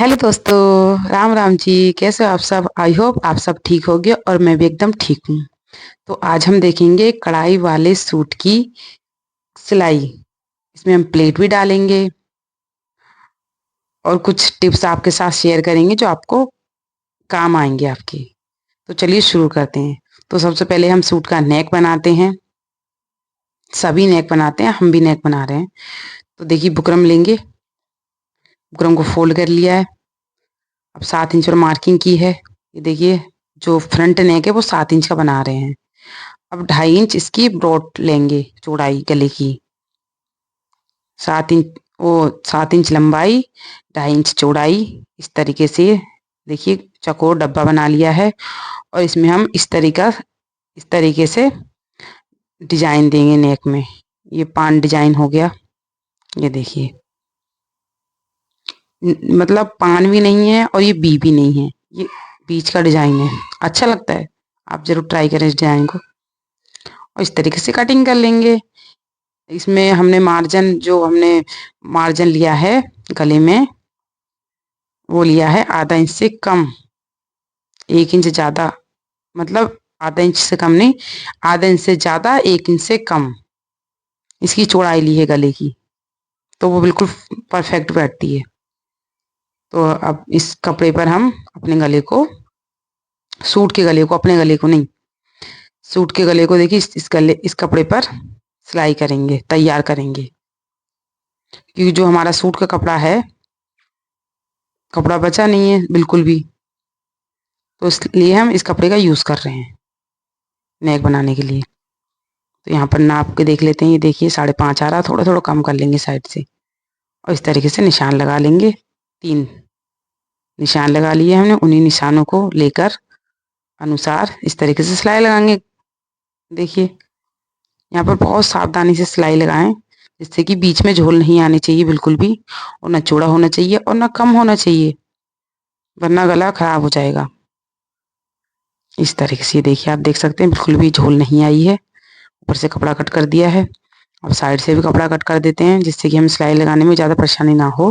Hello दोस्तों, राम राम जी। कैसे हो आप सब? आई होप आप सब ठीक होगे और मैं भी एकदम ठीक हूँ। तो आज हम देखेंगे कढ़ाई वाले सूट की सिलाई। इसमें हम प्लेट भी डालेंगे और कुछ टिप्स आपके साथ शेयर करेंगे जो आपको काम आएंगे आपके। तो चलिए शुरू करते हैं। तो सबसे पहले हम सूट का नेक बनाते हैं। सभी नेक बनाते हैं, हम भी नेक बना रहे हैं। तो देखिए, बुकरम लेंगे। बुकरम को फोल्ड कर लिया है। अब 7 इंच पर मार्किंग की है। ये देखिए, जो फ्रंट नेक है वो 7 इंच का बना रहे हैं। अब 2.5 इंच इसकी ब्रॉड लेंगे, चौड़ाई गले की। 7 इंच, वो 7 इंच लंबाई, 2.5 इंच चौड़ाई। इस तरीके से देखिए चौकोर डब्बा बना लिया है। और इसमें हम इस तरीके से डिजाइन देंगे नेक में। ये पान डिजाइन हो गया। ये देखिए, मतलब पान भी नहीं है और ये बी भी नहीं है, ये बीच का डिजाइन है। अच्छा लगता है, आप जरूर ट्राई करें इस डिजाइन को। और इस तरीके से कटिंग कर लेंगे। इसमें हमने मार्जिन लिया है गले में, वो लिया है आधा इंच से कम। 1 इंच ज्यादा, मतलब आधा इंच से कम नहीं, आधा इंच से ज्यादा, 1 इंच से कम इसकी चौड़ाई ली है गले की। तो वो बिल्कुल परफेक्ट बैठती है। तो अब इस कपड़े पर हम अपने गले को, सूट के गले को, अपने गले को नहीं, सूट के गले को देखिए इस कपड़े पर सिलाई करेंगे, तैयार करेंगे। क्योंकि जो हमारा सूट का कपड़ा है, कपड़ा बचा नहीं है बिल्कुल भी। तो इसलिए हम इस कपड़े का यूज कर रहे हैं नेक बनाने के लिए। तो यहाँ पर नाप के देख लेते हैं। ये देखिए 5.5 आ रहा, थोड़ा थोड़ा कम कर लेंगे साइड से। और इस तरीके से निशान लगा लेंगे। 3 निशान लगा लिए हमने, उन्हीं निशानों को लेकर अनुसार इस तरीके से सिलाई लगाएंगे। देखिए, यहाँ पर बहुत सावधानी से सिलाई लगाएं, जिससे कि बीच में झोल नहीं आने चाहिए बिल्कुल भी। और ना चौड़ा होना चाहिए और ना कम होना चाहिए, वरना गला खराब हो जाएगा। इस तरीके से देखिए, आप देख सकते हैं बिल्कुल भी झोल नहीं आई है। ऊपर से कपड़ा कट कर दिया है। अब साइड से भी कपड़ा कट कर देते हैं, जिससे कि हमें सिलाई लगाने में ज़्यादा परेशानी ना हो।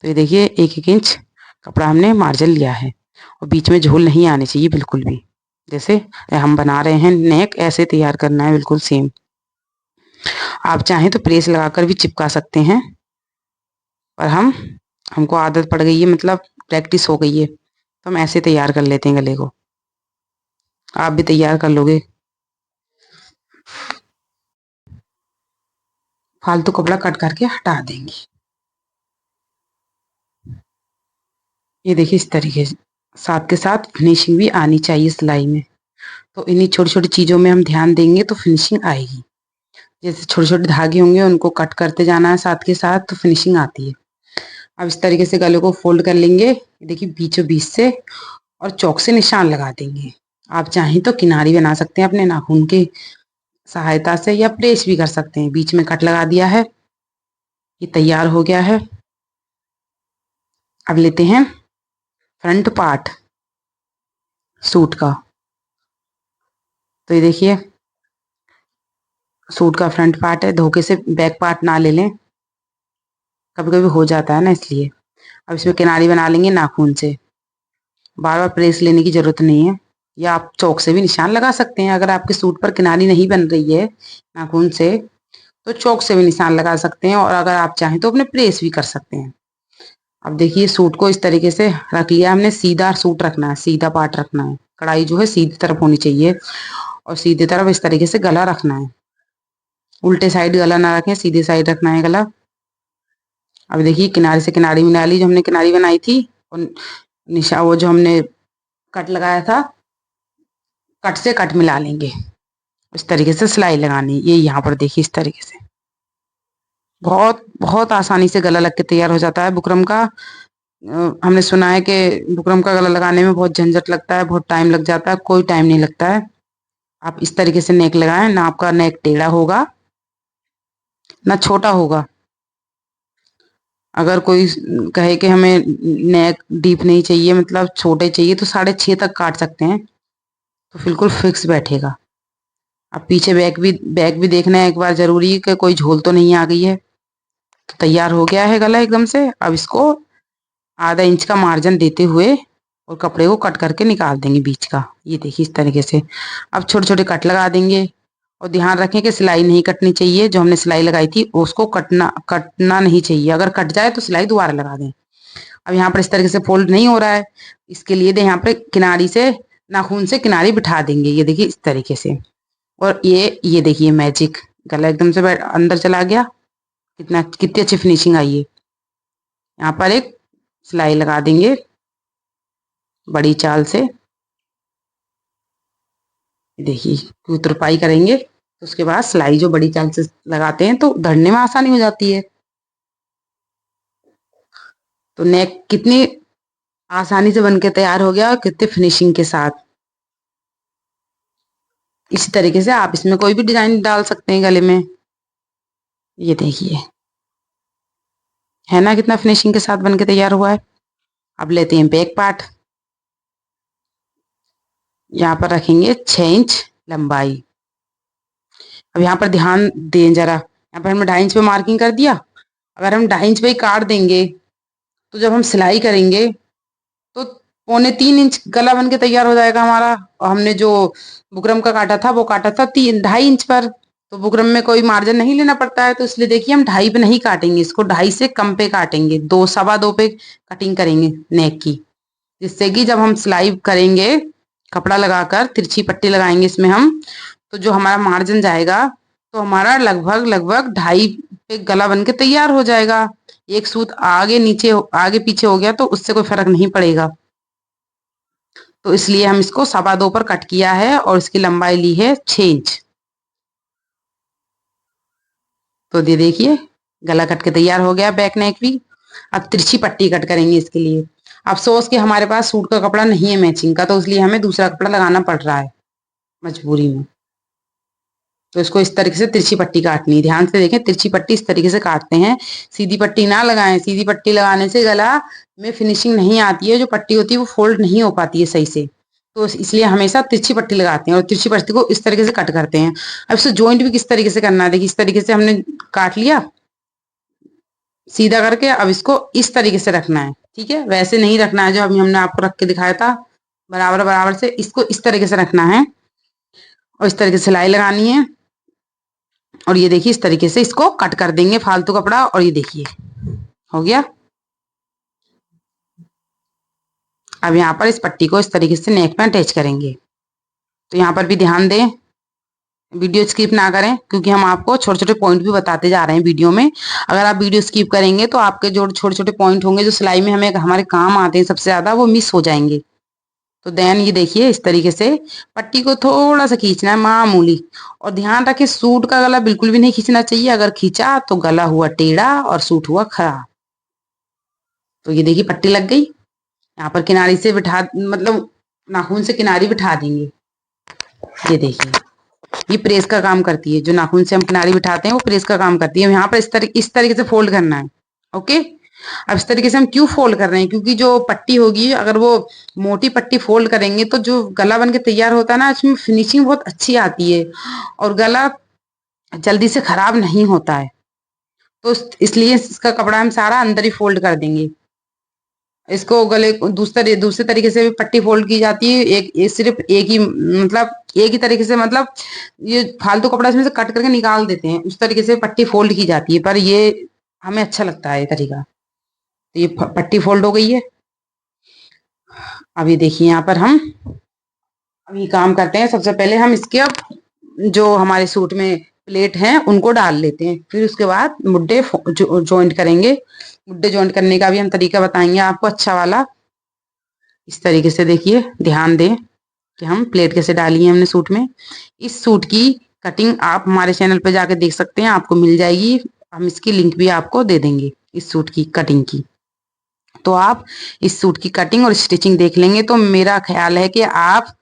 तो ये देखिए, 1-1 इंच कपड़ा हमने मार्जिन लिया है। और बीच में झोल नहीं आने चाहिए बिल्कुल भी। जैसे हम बना रहे हैं नेक, ऐसे तैयार करना है बिल्कुल सेम। आप चाहें तो प्रेस लगाकर भी चिपका सकते हैं, पर हमको आदत पड़ गई है, मतलब प्रैक्टिस हो गई है, तो हम ऐसे तैयार कर लेते हैं गले को। आप भी तैयार कर लोगे। फालतू कपड़ा कट करके हटा देंगे। ये देखिए, इस तरीके से साथ के साथ फिनिशिंग भी आनी चाहिए सिलाई में। तो इन्हीं छोटी छोटी चीज़ों में हम ध्यान देंगे तो फिनिशिंग आएगी। जैसे छोटे छोटे धागे होंगे, उनको कट करते जाना है साथ के साथ, तो फिनिशिंग आती है। अब इस तरीके से गले को फोल्ड कर लेंगे, देखिए बीचों बीच से, और चौक से निशान लगा देंगे। आप चाहें तो किनारी बना सकते हैं अपने नाखून की सहायता से, या प्रेस भी कर सकते हैं। बीच में कट लगा दिया है, ये तैयार हो गया है। अब लेते हैं फ्रंट पार्ट सूट का। तो ये देखिए, सूट का फ्रंट पार्ट है। धोखे से बैक पार्ट ना ले लें, कभी कभी हो जाता है ना, इसलिए। अब इसमें किनारी बना लेंगे नाखून से। बार बार प्रेस लेने की जरूरत नहीं है, या आप चौक से भी निशान लगा सकते हैं। अगर आपके सूट पर किनारी नहीं बन रही है नाखून से, तो चौक से भी निशान लगा सकते हैं। और अगर आप चाहें तो अपने प्रेस भी कर सकते हैं। अब देखिए, सूट को इस तरीके से रख लिया हमने। सीधा सूट रखना है, सीधा पार्ट रखना है। कढ़ाई जो है सीधी तरफ होनी चाहिए, और सीधी तरफ इस तरीके से गला रखना है। उल्टे साइड गला ना रखें, सीधे साइड रखना है गला। अब देखिए, किनारे से किनारी मिला ली, जो हमने किनारी बनाई थी। और वो जो हमने कट लगाया था, कट से कट मिला लेंगे। इस तरीके से सिलाई लगानी, ये यहाँ पर देखिए इस तरीके से। बहुत बहुत आसानी से गला लग के तैयार हो जाता है बुकरम का। हमने सुना है कि बुकरम का गला लगाने में बहुत झंझट लगता है, बहुत टाइम लग जाता है। कोई टाइम नहीं लगता है। आप इस तरीके से नेक लगाएं, ना आपका नेक टेढ़ा होगा ना छोटा होगा। अगर कोई कहे कि हमें नेक डीप नहीं चाहिए, मतलब छोटे चाहिए, तो 6.5 तक काट सकते हैं, तो बिल्कुल फिक्स बैठेगा। अब पीछे बैक भी देखना है एक बार जरूरी, कि कोई झोल तो नहीं आ गई है। तो तैयार हो गया है गला एकदम से। अब इसको आधा इंच का मार्जिन देते हुए और कपड़े को कट करके निकाल देंगे बीच का। ये देखिए इस तरीके से। अब छोटे छोटे कट लगा देंगे और ध्यान रखें कि सिलाई नहीं कटनी चाहिए। जो हमने सिलाई लगाई थी उसको कटना कटना नहीं चाहिए। अगर कट जाए तो सिलाई दोबारा लगा दें। अब यहाँ पर इस तरीके से फोल्ड नहीं हो रहा है, इसके लिए यहाँ पर किनारी से नाखून से किनारी बिठा देंगे। ये देखिए इस तरीके से। और ये देखिए मैजिक, गला एकदम से अंदर चला गया। कितनी अच्छी फिनिशिंग आई है। यहाँ पर एक सिलाई लगा देंगे बड़ी चाल से। देखिए तुरपाई करेंगे तो उसके बाद सिलाई जो बड़ी चाल से लगाते हैं तो धरने में आसानी हो जाती है। तो नेक कितनी आसानी से बनके तैयार हो गया और कितने फिनिशिंग के साथ। इसी तरीके से आप इसमें कोई भी डिजाइन डाल सकते हैं गले में। ये देखिए है ना कितना फिनिशिंग के साथ बनके तैयार हुआ है। अब लेते हैं बैक पार्ट। यहाँ पर रखेंगे 6 इंच लंबाई। अब यहाँ पर ध्यान दें जरा, यहाँ पर हमने 2.5 इंच पे मार्किंग कर दिया। अगर हम 2.5 इंच पे ही काट देंगे तो जब हम सिलाई करेंगे तो 2.75 इंच गला बन के तैयार हो जाएगा हमारा। और हमने जो बुकरम का काटा था वो काटा था 2.5 इंच पर। तो बुकरम में कोई मार्जिन नहीं लेना पड़ता है, तो इसलिए देखिए हम 2.5 पे नहीं काटेंगे, इसको 2.5 से कम पे काटेंगे। 2 2.25 पे कटिंग करेंगे नेक की, जिससे कि जब हम सिलाई करेंगे कपड़ा लगाकर तिरछी पट्टी लगाएंगे इसमें हम, तो जो हमारा मार्जिन जाएगा तो हमारा लगभग लगभग 2.5 पे गला बन के तैयार हो जाएगा। एक सूत आगे नीचे आगे पीछे हो गया तो उससे कोई फर्क नहीं पड़ेगा। तो इसलिए हम इसको 2.25 पर कट किया है और इसकी लंबाई ली है 6 इंच। तो ये देखिए गला कट के तैयार हो गया, बैक नेक भी। अब तिरछी पट्टी कट करेंगे इसके लिए। अफसोस कि हमारे पास सूट का कपड़ा नहीं है मैचिंग का, तो इसलिए हमें दूसरा कपड़ा लगाना पड़ रहा है मजबूरी में। तो इसको इस तरीके से तिरछी पट्टी काटनी है। ध्यान से देखें, तिरछी पट्टी इस तरीके से काटते हैं, सीधी पट्टी ना लगाएं। सीधी पट्टी लगाने से गला में फिनिशिंग नहीं आती है, जो पट्टी होती है वो फोल्ड नहीं हो पाती है सही से। तो इसलिए हमेशा तिरछी पट्टी लगाते हैं और तिरछी पट्टी को इस तरीके से कट करते हैं। अब इससे ज्वाइंट भी किस तरीके से करना है, देखिए इस तरीके से हमने काट लिया सीधा करके। अब इसको इस तरीके से रखना है, ठीक है। वैसे नहीं रखना है जो अभी हमने आपको रख के दिखाया था, बराबर बराबर से इसको इस तरीके से रखना है और इस तरीके से सिलाई लगानी है। और ये देखिए इस तरीके से इसको कट कर देंगे फालतू कपड़ा। और ये देखिए हो गया। अब यहाँ पर इस पट्टी को इस तरीके से नेक में अटैच करेंगे। तो यहाँ पर भी ध्यान दें, वीडियो स्किप ना करें, क्योंकि हम आपको छोटे छोटे पॉइंट भी बताते जा रहे हैं वीडियो में। अगर आप वीडियो स्किप करेंगे तो आपके जो छोटे छोटे पॉइंट होंगे जो सिलाई में हमें हमारे काम आते हैं सबसे ज्यादा, वो मिस हो जाएंगे। तो देन ये देखिए इस तरीके से पट्टी को थोड़ा सा खींचना है मामूली। और ध्यान रखें सूट का गला बिल्कुल भी नहीं खींचना चाहिए। अगर खींचा तो गला हुआ टेढ़ा और सूट हुआ खराब। तो ये देखिए पट्टी लग गई। यहाँ पर किनारी से बिठा, मतलब नाखून से किनारी बिठा देंगे। ये देखिए ये प्रेस का काम करती है, जो नाखून से हम किनारी बिठाते हैं वो प्रेस का काम करती है। यहाँ पर इस तरीके से फोल्ड करना है। ओके। अब इस तरीके से हम क्यों फोल्ड कर रहे हैं, क्योंकि जो पट्टी होगी अगर वो मोटी पट्टी फोल्ड करेंगे तो जो गला बन के तैयार होता है ना, इसमें फिनिशिंग बहुत अच्छी आती है और गला जल्दी से खराब नहीं होता है। तो इसलिए इसका कपड़ा हम सारा अंदर ही फोल्ड कर देंगे। इसको गले दूसरे दूसरे तरीके से भी पट्टी फोल्ड की जाती है। सिर्फ एक ही, मतलब एक ही तरीके से, मतलब ये फालतू कपड़ा इसमें से कट करके निकाल देते हैं, उस तरीके से पट्टी फोल्ड की जाती है। पर ये हमें अच्छा लगता है ये तरीका। तो ये पट्टी फोल्ड हो गई है। अभी देखिए यहाँ पर हम अभी काम करते हैं। सबसे पहले हम इसके अब जो हमारे सूट में प्लेट हैं उनको डाल लेते हैं, फिर उसके बाद मुड्डे ज्वाइंट करेंगे। मुड्डे ज्वाइंट करने का भी हम तरीका बताएंगे आपको अच्छा वाला। इस तरीके से देखिए ध्यान दें कि हम प्लेट कैसे डाली है हमने सूट में। इस सूट की कटिंग आप हमारे चैनल पे जाके देख सकते हैं, आपको मिल जाएगी। हम इसकी लिंक भी आपको दे देंगे इस सूट की कटिंग की। तो आप इस सूट की कटिंग और स्टिचिंग देख लेंगे तो मेरा ख्याल है कि आप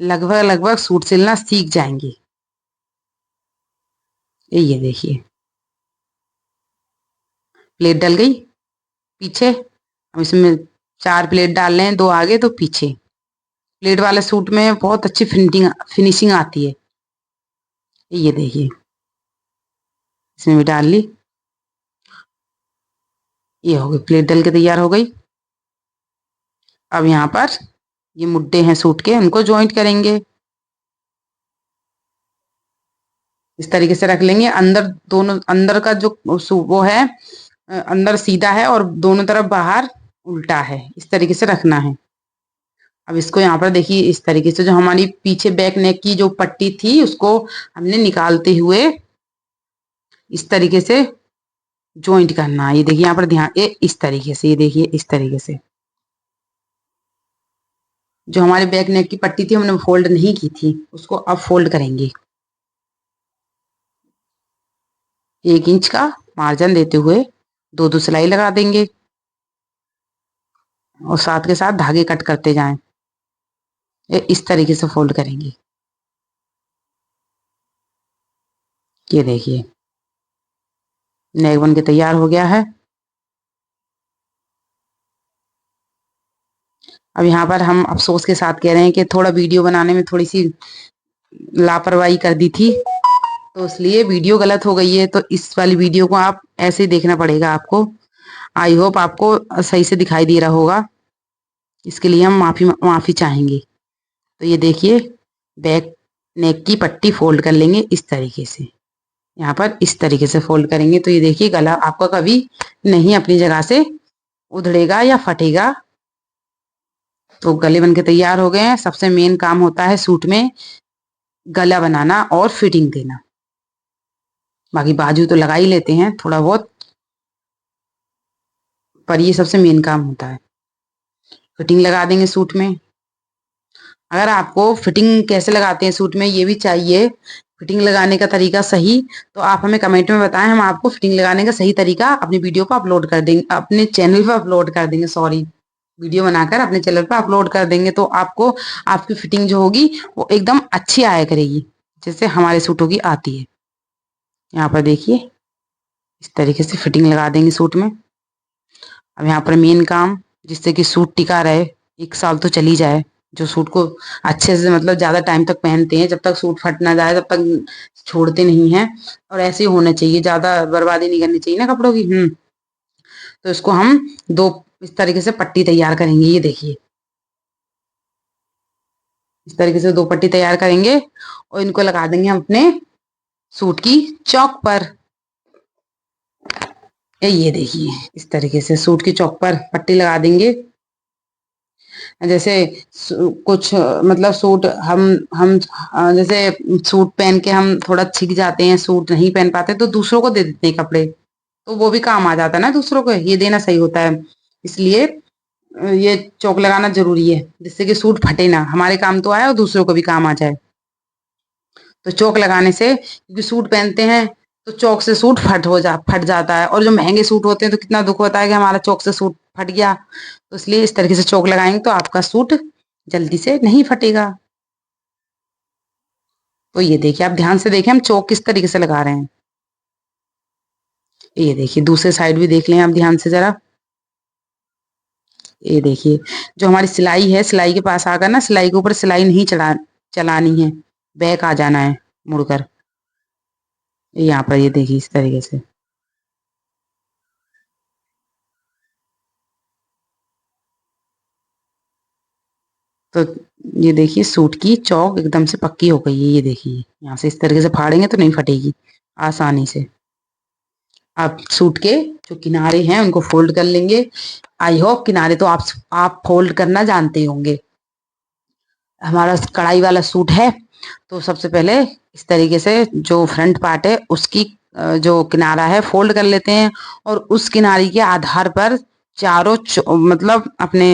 लगभग लगभग सूट सिलना सीख जाएंगे। ये देखिए प्लेट डल गई पीछे। हम इसमें 4 प्लेट डाल रहे हैं, 2 आगे 2 पीछे। प्लेट वाले सूट में बहुत अच्छी फिनिशिंग आती है। ये देखिए इसमें भी डाल ली। ये हो गई प्लेट डल के तैयार हो गई। अब यहाँ पर ये मुड्डे हैं सूट के, उनको ज्वाइंट करेंगे। इस तरीके से रख लेंगे। अंदर दोनों, अंदर का जो वो है अंदर सीधा है और दोनों तरफ बाहर उल्टा है, इस तरीके से रखना है। अब इसको यहाँ पर देखिए, इस तरीके से जो हमारी पीछे बैक नेक की जो पट्टी थी उसको हमने निकालते हुए इस तरीके से ज्वाइंट करना है। ये देखिए यहाँ पर ध्यान, ये इस तरीके से, ये देखिए इस तरीके से। जो हमारे बैक नेक की पट्टी थी हमने फोल्ड नहीं की थी, उसको अब फोल्ड करेंगे। 1 इंच का मार्जिन देते हुए 2 सिलाई लगा देंगे और साथ के साथ धागे कट करते जाएं। ये इस तरीके से फोल्ड करेंगे। ये देखिए नेक बन के तैयार हो गया है। अब यहाँ पर हम अफसोस के साथ कह रहे हैं कि थोड़ा वीडियो बनाने में थोड़ी सी लापरवाही कर दी थी, तो इसलिए वीडियो गलत हो गई है। तो इस वाली वीडियो को आप ऐसे ही देखना पड़ेगा आपको। आई होप आपको सही से दिखाई दे रहा होगा, इसके लिए हम माफी चाहेंगे। तो ये देखिए बैक नेक की पट्टी फोल्ड कर लेंगे इस तरीके से। यहाँ पर इस तरीके से फोल्ड करेंगे तो ये देखिए गला आपका कभी नहीं अपनी जगह से उधड़ेगा या फटेगा। तो गले बनके तैयार हो गए हैं। सबसे मेन काम होता है सूट में गला बनाना और फिटिंग देना। बाकी बाजू तो लगा ही लेते हैं थोड़ा बहुत, पर ये सबसे मेन काम होता है। फिटिंग लगा देंगे सूट में। अगर आपको फिटिंग कैसे लगाते हैं सूट में ये भी चाहिए, फिटिंग लगाने का तरीका सही, तो आप हमें कमेंट में बताएं। हम आपको फिटिंग लगाने का सही तरीका अपनी वीडियो पर अपलोड कर देंगे, अपने चैनल पर अपलोड कर देंगे। सॉरी, वीडियो बनाकर अपने चैनल पर अपलोड कर देंगे। तो आपको आपकी फिटिंग जो होगी वो एकदम अच्छी आया करेगी, जैसे हमारे सूटों की आती है। यहाँ पर देखिए इस तरीके से फिटिंग लगा देंगे सूट में। अब यहाँ पर मेन काम, जिससे कि सूट टिका रहे, 1 साल तो चली जाए, जो सूट को अच्छे से मतलब ज्यादा टाइम तक पहनते हैं, जब तक सूट फट ना जाए तब तक छोड़ते नहीं हैं। और ऐसे ही होना चाहिए, ज्यादा बर्बादी नहीं करनी चाहिए ना कपड़ों की। तो इसको हम दो इस तरीके से पट्टी तैयार करेंगे। ये देखिए इस तरीके से 2 पट्टी तैयार करेंगे और इनको लगा देंगे हम अपने सूट की चौक पर। ये देखिए इस तरीके से सूट की चौक पर पट्टी लगा देंगे। जैसे कुछ मतलब सूट हम जैसे सूट पहन के हम थोड़ा छिक जाते हैं, सूट नहीं पहन पाते तो दूसरों को दे देते हैं कपड़े, तो वो भी काम आ जाता है ना, दूसरों को ये देना सही होता है। इसलिए ये चौक लगाना जरूरी है, जिससे कि सूट फटे ना, हमारे काम तो आए और दूसरों को भी काम आ जाए। तो चौक लगाने से, क्योंकि सूट पहनते हैं तो चौक से सूट फट जाता है। और जो महंगे सूट होते हैं तो कितना दुख होता है कि हमारा चौक से सूट फट गया। तो इसलिए इस तरीके से चौक लगाएंगे तो आपका सूट जल्दी से नहीं फटेगा। तो ये देखिए आप ध्यान से देखें हम चौक किस तरीके से लगा रहे हैं। ये देखिए दूसरे साइड भी देख लें आप ध्यान से जरा। ये देखिए जो हमारी सिलाई है, सिलाई के पास आकर ना, सिलाई के ऊपर सिलाई नहीं चलानी है, बैक आ जाना है मुड़कर। यहाँ पर ये देखिए इस तरीके से। तो ये देखिए सूट की चौक एकदम से पक्की हो गई है। ये देखिए यहाँ से इस तरीके से फाड़ेंगे तो नहीं फटेगी आसानी से। आप सूट के जो किनारे हैं उनको फोल्ड कर लेंगे। आई होप किनारे तो आप फोल्ड करना जानते होंगे। हमारा कढ़ाई वाला सूट है तो सबसे पहले इस तरीके से जो फ्रंट पार्ट है उसकी जो किनारा है फोल्ड कर लेते हैं और उस किनारे के आधार पर चारों मतलब अपने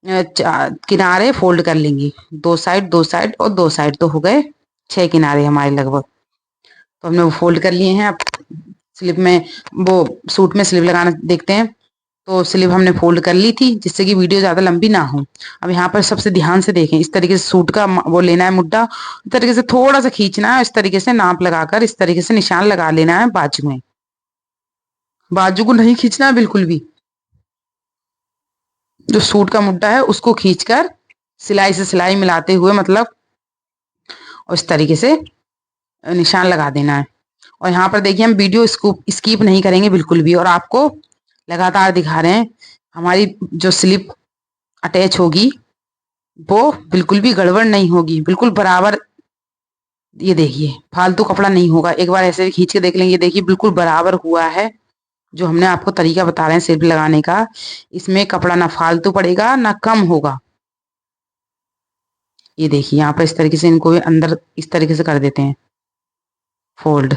किनारे फोल्ड कर लेंगे। 2 साइड 2 साइड और 2 साइड तो हो गए 6 किनारे हमारे लगभग। तो हमने वो फोल्ड कर लिए हैं। अब स्लिप में वो सूट में स्लिप लगाना देखते हैं। तो स्लीव हमने फोल्ड कर ली थी जिससे कि वीडियो ज्यादा लंबी ना हो। अब यहाँ पर सबसे ध्यान से देखें, इस तरीके से सूट का वो लेना है मुड्ढा, इस तरीके से थोड़ा सा खींचना है, इस तरीके से नाप लगाकर इस तरीके से निशान लगा लेना है बाजू में। बाजू को नहीं खींचना है बिल्कुल भी, जो सूट का मुड्ढा है उसको खींचकर सिलाई से सिलाई मिलाते हुए मतलब और इस तरीके से निशान लगा देना है। और यहाँ पर देखिए हम वीडियो स्किप नहीं करेंगे बिल्कुल भी, और आपको लगातार दिखा रहे हैं हमारी जो स्लिप अटैच होगी वो बिल्कुल भी गड़बड़ नहीं होगी, बिल्कुल बराबर। ये देखिए फालतू कपड़ा नहीं होगा, एक बार ऐसे खींच के देख लेंगे, देखिए बिल्कुल बराबर हुआ है। जो हमने आपको तरीका बता रहे हैं सिर्फ लगाने का, इसमें कपड़ा ना फालतू पड़ेगा ना कम होगा। ये देखिए यहाँ पर इस तरीके से इनको भी अंदर इस तरीके से कर देते हैं फोल्ड।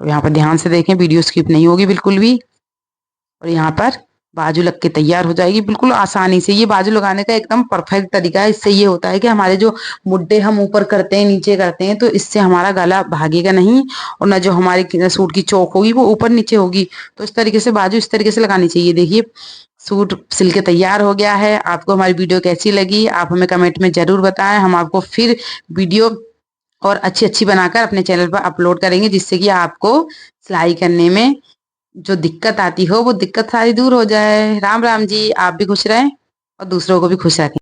और यहाँ पर ध्यान से देखें, वीडियो स्किप नहीं होगी बिल्कुल भी। और यहाँ पर बाजू लग के तैयार हो जाएगी बिल्कुल आसानी से। ये बाजू लगाने का एकदम परफेक्ट तरीका है। इससे ये होता है कि हमारे जो मुड्डे हम ऊपर करते हैं नीचे करते हैं, तो इससे हमारा गला भागेगा नहीं, और ना जो हमारे सूट की चौक होगी वो ऊपर नीचे होगी। तो इस तरीके से बाजू इस तरीके से लगानी चाहिए। देखिए सूट सिल के तैयार हो गया है। आपको हमारी वीडियो कैसी लगी आप हमें कमेंट में जरूर बताएं। हम आपको फिर वीडियो और अच्छी अच्छी बनाकर अपने चैनल पर अपलोड करेंगे, जिससे कि आपको सिलाई करने में जो दिक्कत आती हो वो दिक्कत सारी दूर हो जाए। राम राम जी। आप भी खुश रहें और दूसरों को भी खुश रखें।